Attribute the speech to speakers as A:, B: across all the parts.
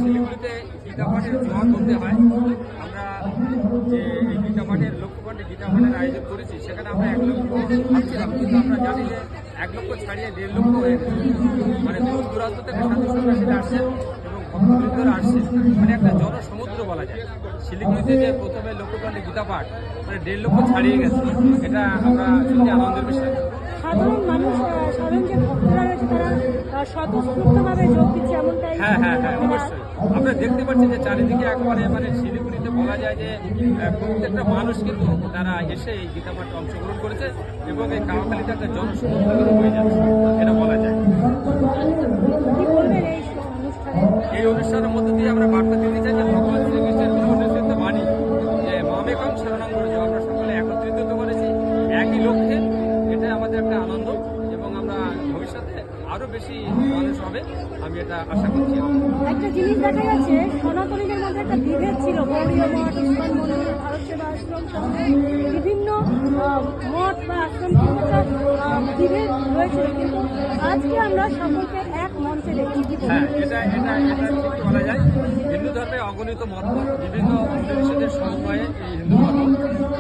A: শিলিগুড়িতে গীতাপাঠের জোয়ার করতে হয়। আমরা যে এই গীতাপাঠের লক্ষ্যকণ্ঠে গীতাপাঠের আয়োজন করেছি, সেখানে আমরা 1 লক্ষ ভাবছিলাম, কিন্তু আমরা জানি যে 1 লক্ষ ছাড়িয়ে 1.5 লক্ষ হয়ে গেছে। মানে দূর দূরান্ত থেকে সাধু সন্ন্যাসীরা আসছে এবং ভক্তবৃন্দরা আসছে, মানে একটা জনসমুদ্র বলা যায়। শিলিগুড়িতে যে প্রথমে লক্ষ্যকণ্ঠে গীতাপাঠ মানে 1.5 লক্ষ ছাড়িয়ে গেছে, এটা আমরা সত্যি আনন্দের বিষয়।
B: সাধারণ মানুষ, সাধারণ যে ভক্তরা রয়েছে তারা স্বতঃস্ফূর্তভাবে যোগ দিচ্ছে এমনটাই।
A: হ্যাঁ, অবশ্যই আমরা দেখতে পাচ্ছি যে চারিদিকে একবারে মানে শিলিগুড়িতে বলা যায় যে প্রত্যেকটা মানুষ কিন্তু তারা এসে এই গীতাপাঠে অংশগ্রহণ করেছে এবং এই কাওয়াখালীতে একটা জনসমুদ্র হয়ে যাচ্ছে, এটা বলা যায়।
B: কি বলবেন এই অনুষ্ঠানে?
A: এই অনুষ্ঠানের মধ্যে দিয়ে আমরা বার্তা দিতে চাই যে ভগবান শ্রীকৃষ্ণের নির্দেশিত বাণী যে মামেকম শরণং ব্রজ, আমরা সকলে একত্রিত হতে পারেছি একই লক্ষ্যে। এটা আমাদের একটা আনন্দ এবং আমরা ভবিষ্যতে আরো বেশি মানুষ হবে, আমি এটা আশা করছি।
B: একটা জিনিস দেখা যাচ্ছে, সনাতনীদের মধ্যে একটা বিভেদ ছিল। গৌড়ীয় মঠ, ইস্কন মন্দির, ভারত সেবা আশ্রম সহ বিভিন্ন মঠ বা আশ্রম কিন্তু একটা বিভেদ রয়েছে, কিন্তু আজকে আমরা সকলকে এক মঞ্চে দেখি।
A: হ্যাঁ, এটা ঠিক বলা যায়। হিন্দু ধর্মে অগণিত মতপাত, বিভিন্ন উপনিষদের সমন্বয়ে এই হিন্দু ধর্ম,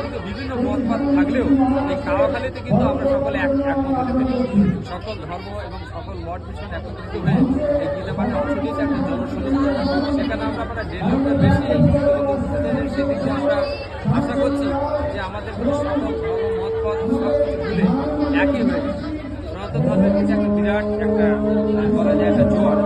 A: কিন্তু বিভিন্ন মতপাত থাকলেও এই কাওয়াখালীতে কিন্তু আমরা সকলে একমত হতে পেরেছি। সকল ধর্ম এবং সকল মঠ মিশন একত্রিত হয়ে এই গীতাপাঠে অংশ নিয়েছে একটা জনসমুদ্র। সেখানে আমরা 1.5 লক্ষের বেশি সেদিকে আমরা আশা করছি যে আমাদের সকল ধর্ম মতপথ সব কিছু ভুলে একই হয়ে গেছে। সনাতন ধর্মের কাছে একটা বিরাট একটা বলা যায় একটা জোয়ার